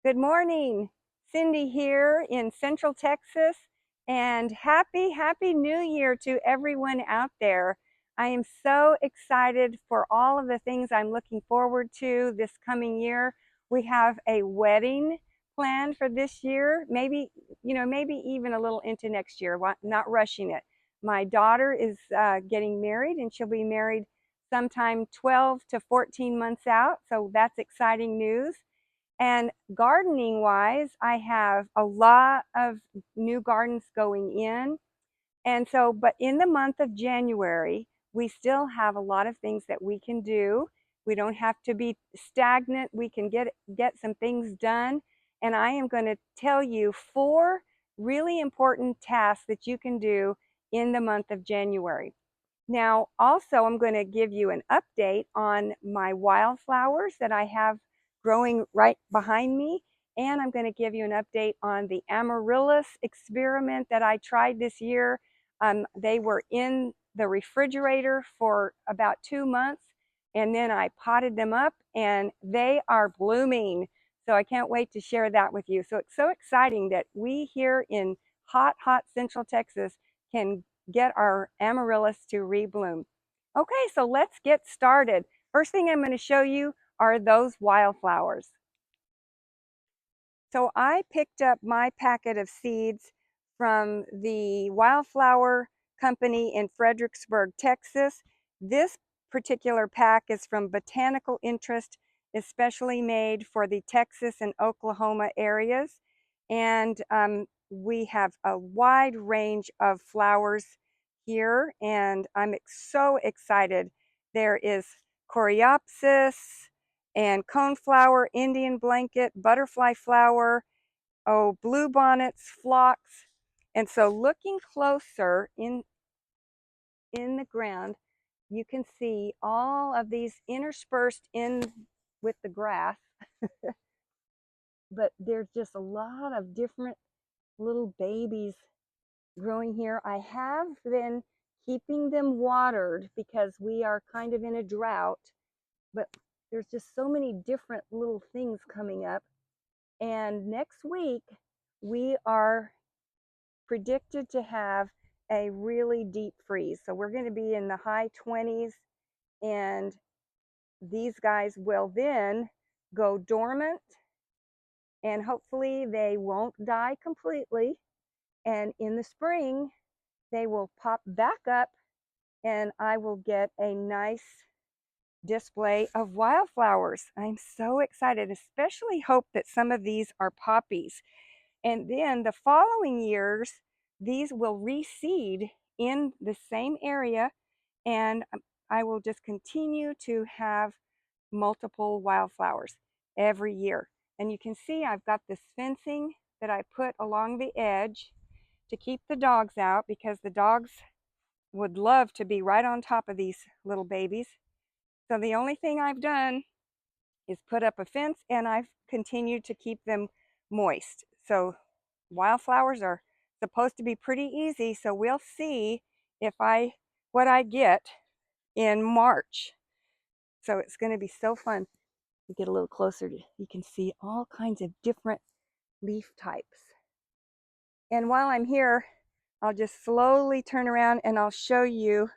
Good morning. Cindy here in Central Texas, and happy New Year to everyone out there. I am so excited for all of the things I'm looking forward to this coming year. We have a wedding planned for this year, maybe, maybe even a little into next year, not rushing it. My daughter is getting married, and she'll be married sometime 12 to 14 months out, so that's exciting news. And gardening wise, I have a lot of new gardens going in. And so, but in the month of January, we still have a lot of things that we can do. We don't have to be stagnant. We can get some things done. And I am going to tell you 4 really important tasks that you can do in the month of January. Now, also, I'm going to give you an update on my wildflowers that I have growing right behind me. And I'm going to give you an update on the Amaryllis experiment that I tried this year. They were in the refrigerator for about 2 months, and then I potted them up and they are blooming. So I can't wait to share that with you. So it's so exciting that we here in hot Central Texas can get our amaryllis to rebloom. Okay, so let's get started. First thing I'm going to show you are those wildflowers. So I picked up my packet of seeds from the Wildflower Company in Fredericksburg, Texas. This particular pack is from Botanical Interest, especially made for the Texas and Oklahoma areas. And we have a wide range of flowers here, and I'm so excited. There is coreopsis and coneflower, Indian blanket, butterfly flower, bluebonnets, phlox. And so looking closer in the ground, you can see all of these interspersed in with the grass. But there's just a lot of different little babies growing here. I have been keeping them watered because we are kind of in a drought, but there's just so many different little things coming up. And next week, we are predicted to have a really deep freeze. So we're going to be in the high 20s, and these guys will then go dormant, and hopefully they won't die completely. And in the spring, they will pop back up, and I will get a nice display of wildflowers. I'm so excited, especially hope that some of these are poppies. And then the following years, these will reseed in the same area, and I will just continue to have multiple wildflowers every year. And you can see I've got this fencing that I put along the edge to keep the dogs out, because the dogs would love to be right on top of these little babies. So the only thing I've done is put up a fence, and I've continued to keep them moist. So wildflowers are supposed to be pretty easy, so we'll see what I get in March. So it's going to be so fun. You get a little closer, you can see all kinds of different leaf types. And while I'm here, I'll just slowly turn around and I'll show you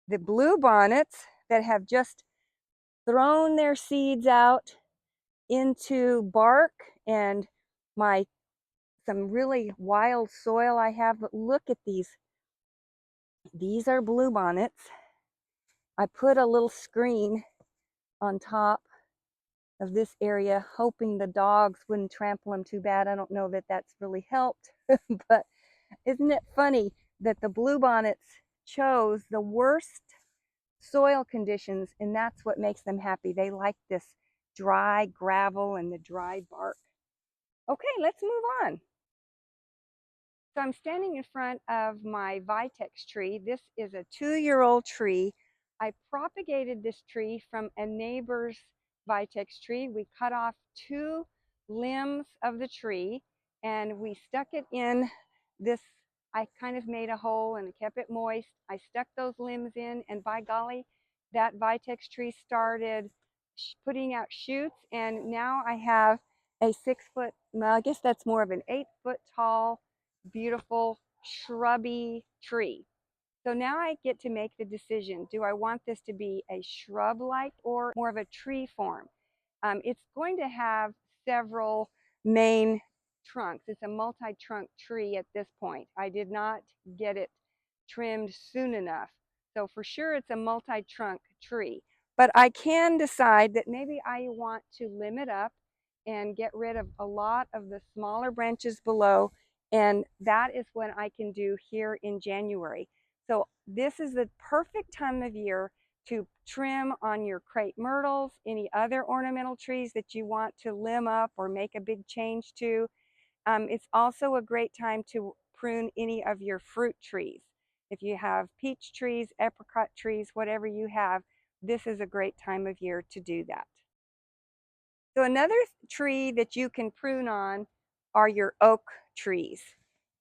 the bluebonnets that have just thrown their seeds out into bark, and some really wild soil I have. But look at these. These are bluebonnets. I put a little screen on top of this area, hoping the dogs wouldn't trample them too bad. I don't know that that's really helped, but isn't it funny that the bluebonnets chose the worst soil conditions, and that's what makes them happy. They like this dry gravel and the dry bark. Okay, let's move on. So I'm standing in front of my vitex tree. This is a 2-year-old tree. I propagated this tree from a neighbor's vitex tree. We cut off 2 limbs of the tree, and we stuck it in this. I kind of made a hole and kept it moist. I stuck those limbs in, and by golly, that vitex tree started putting out shoots, and now I have a 6 foot, well, I guess that's more of an 8 foot tall, beautiful, shrubby tree. So now I get to make the decision. Do I want this to be a shrub-like or more of a tree form? It's going to have several main trunks. It's a multi-trunk tree at this point. I did not get it trimmed soon enough. So for sure it's a multi-trunk tree. But I can decide that maybe I want to limb it up and get rid of a lot of the smaller branches below. And that is what I can do here in January. So this is the perfect time of year to trim on your crepe myrtles, any other ornamental trees that you want to limb up or make a big change to. It's also a great time to prune any of your fruit trees. If you have peach trees, apricot trees, whatever you have, this is a great time of year to do that. So another tree that you can prune on are your oak trees.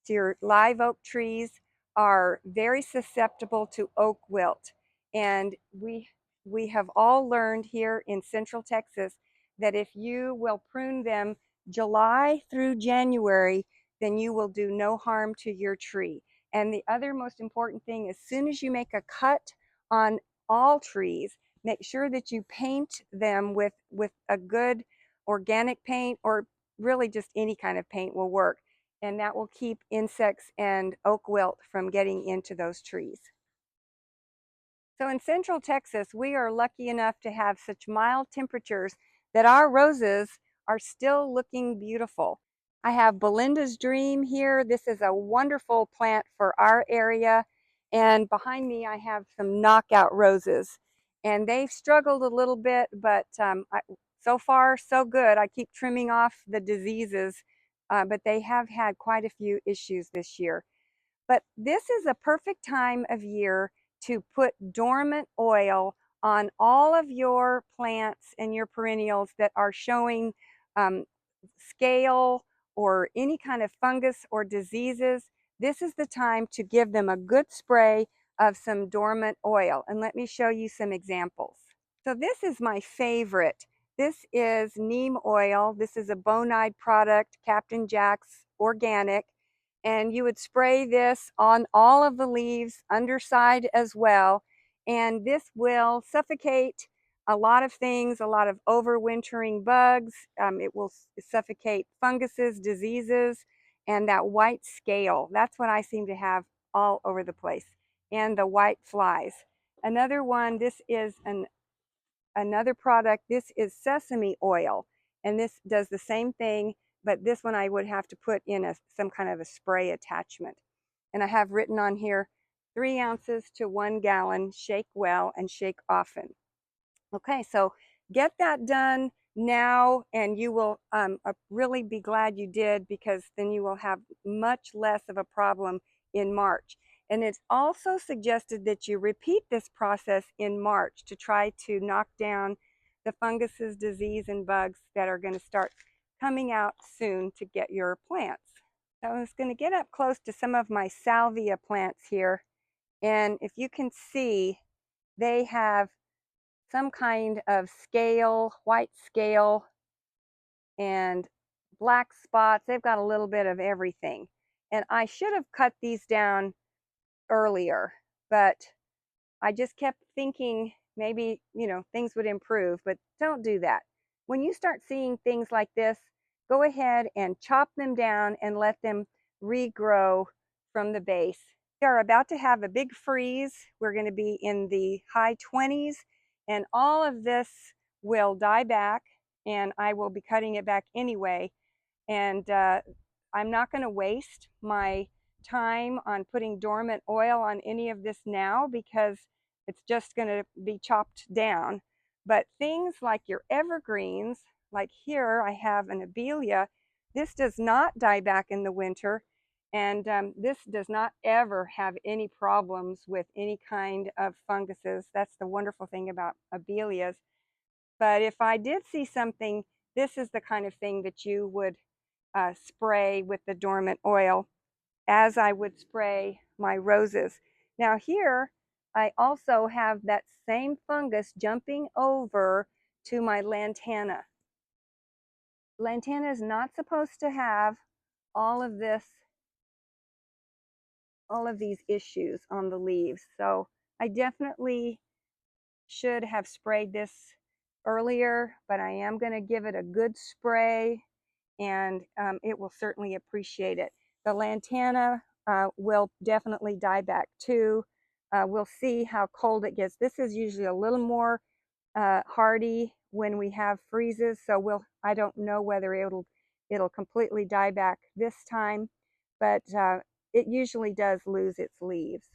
So your live oak trees are very susceptible to oak wilt. And we have all learned here in Central Texas that if you will prune them July through January, then you will do no harm to your tree. And the other most important thing, as soon as you make a cut on all trees, make sure that you paint them with a good organic paint, or really just any kind of paint will work. And that will keep insects and oak wilt from getting into those trees. So in Central Texas, we are lucky enough to have such mild temperatures that our roses are still looking beautiful. I have Belinda's Dream here. This is a wonderful plant for our area. And behind me, I have some knockout roses. And they've struggled a little bit, but so far, so good. I keep trimming off the diseases, but they have had quite a few issues this year. But this is a perfect time of year to put dormant oil on all of your plants and your perennials that are showing um, scale or any kind of fungus or diseases. This is the time to give them a good spray of some dormant oil. And let me show you some examples. So this is my favorite. This is neem oil. This is a Bonide product, Captain Jack's organic. And you would spray this on all of the leaves, underside as well. And this will suffocate a lot of things, a lot of overwintering bugs. It will suffocate funguses, diseases, and that white scale. That's what I seem to have all over the place. And the white flies. Another one, this is another product. This is sesame oil. And this does the same thing, but this one I would have to put in some kind of a spray attachment. And I have written on here, 3 ounces to 1 gallon, shake well and shake often. Okay, so get that done now, and you will really be glad you did, because then you will have much less of a problem in March. And it's also suggested that you repeat this process in March to try to knock down the funguses, disease, and bugs that are going to start coming out soon to get your plants. So I was going to get up close to some of my salvia plants here, and if you can see, they have some kind of scale, white scale, and black spots. They've got a little bit of everything. And I should have cut these down earlier, but I just kept thinking maybe, things would improve, but don't do that. When you start seeing things like this, go ahead and chop them down and let them regrow from the base. We are about to have a big freeze. We're going to be in the high 20s, and all of this will die back, and I will be cutting it back anyway. And I'm not going to waste my time on putting dormant oil on any of this now, because it's just going to be chopped down. But things like your evergreens, like here I have an Abelia. This does not die back in the winter, and this does not ever have any problems with any kind of funguses. That's the wonderful thing about Abelias. But if I did see something, this is the kind of thing that you would spray with the dormant oil, as I would spray my roses. Now here, I also have that same fungus jumping over to my lantana. Lantana is not supposed to have all of this, all of these issues on the leaves. So I definitely should have sprayed this earlier, but I am going to give it a good spray, and it will certainly appreciate it. The lantana will definitely die back too. We'll see how cold it gets. This is usually a little more hardy when we have freezes, so I don't know whether it'll completely die back this time, but it usually does lose its leaves.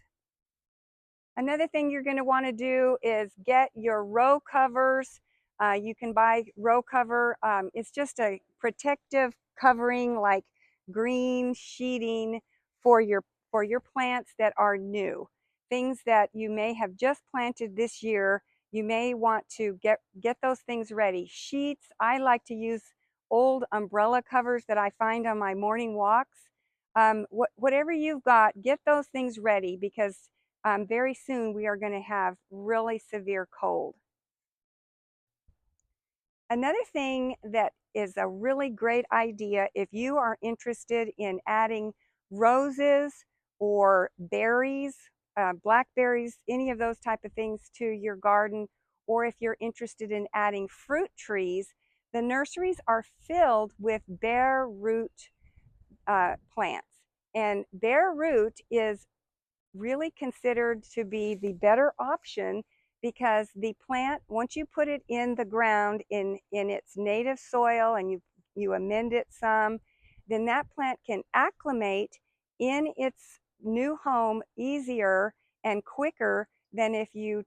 Another thing you're going to want to do is get your row covers. You can buy row cover. It's just a protective covering like green sheeting for your plants that are new. Things that you may have just planted this year. You may want to get those things ready. Sheets, I like to use old umbrella covers that I find on my morning walks. Whatever you've got, get those things ready, because very soon we are going to have really severe cold. Another thing that is a really great idea, if you are interested in adding roses or berries, blackberries, any of those type of things to your garden, or if you're interested in adding fruit trees, the nurseries are filled with bare root plants. And bare root is really considered to be the better option, because the plant, once you put it in the ground in its native soil and you amend it some, then that plant can acclimate in its new home easier and quicker than if you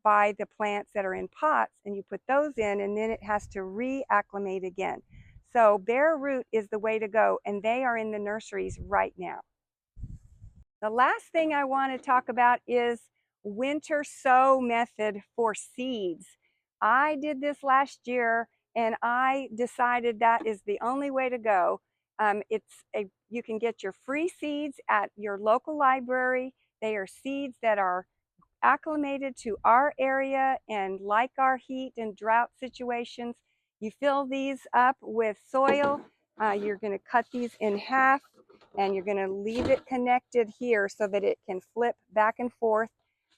buy the plants that are in pots and you put those in, and then it has to reacclimate again. So bare root is the way to go, and they are in the nurseries right now. The last thing I want to talk about is winter sow method for seeds. I did this last year and I decided that is the only way to go. You can get your free seeds at your local library. They are seeds that are acclimated to our area and like our heat and drought situations. You fill these up with soil. You're going to cut these in half, and you're going to leave it connected here so that it can flip back and forth.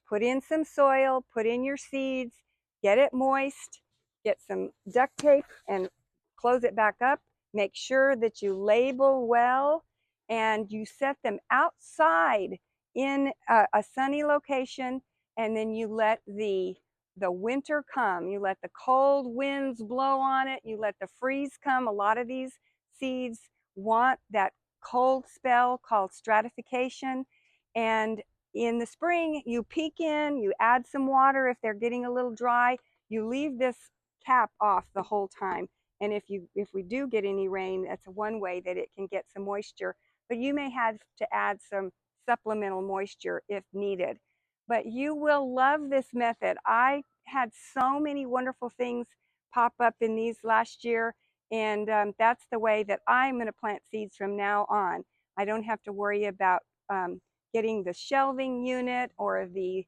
Put in some soil, put in your seeds, get it moist, get some duct tape and close it back up. Make sure that you label well, and you set them outside in a sunny location, and then you let the winter come. You let the cold winds blow on it. You let the freeze come. A lot of these seeds want that cold spell called stratification. And in the spring, you peek in, you add some water if they're getting a little dry. You leave this cap off the whole time. And if we do get any rain, that's one way that it can get some moisture. But you may have to add some supplemental moisture if needed. But you will love this method. I had so many wonderful things pop up in these last year, and that's the way that I'm going to plant seeds from now on. I don't have to worry about getting the shelving unit or the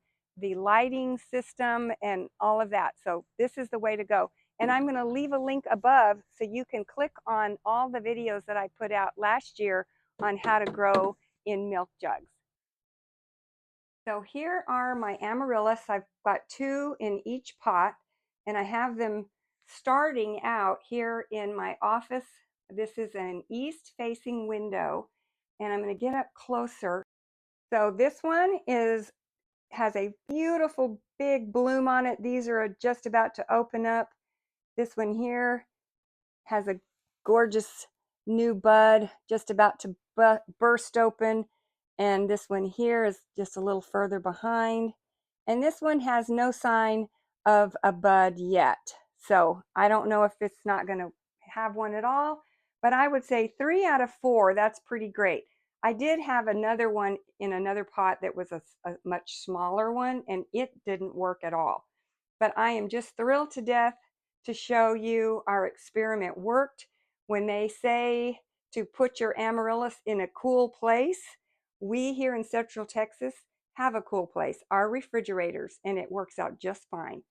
lighting system and all of that. So this is the way to go. And I'm going to leave a link above so you can click on all the videos that I put out last year on how to grow in milk jugs. So here are my amaryllis. I've got 2 in each pot, and I have them starting out here in my office. This is an east-facing window, and I'm going to get up closer. So this one has a beautiful big bloom on it. These are just about to open up. This one here has a gorgeous new bud just about to burst open. And this one here is just a little further behind. And this one has no sign of a bud yet. So I don't know if it's not going to have one at all, but I would say 3 out of 4, that's pretty great. I did have another one in another pot that was a much smaller one, and it didn't work at all. But I am just thrilled to death to show you our experiment worked. When they say to put your amaryllis in a cool place, we here in Central Texas have a cool place, our refrigerators, and it works out just fine.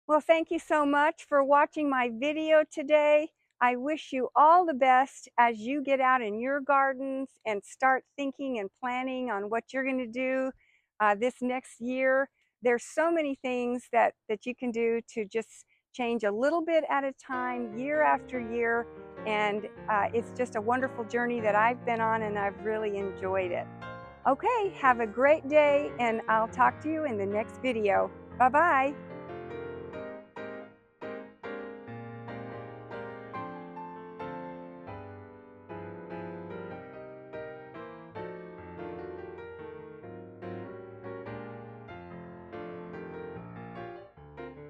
Well, thank you so much for watching my video today. I wish you all the best as you get out in your gardens and start thinking and planning on what you're going to do this next year. There's so many things that you can do to just change a little bit at a time, year after year, and it's just a wonderful journey that I've been on, and I've really enjoyed it. Okay, have a great day, and I'll talk to you in the next video. Bye-bye.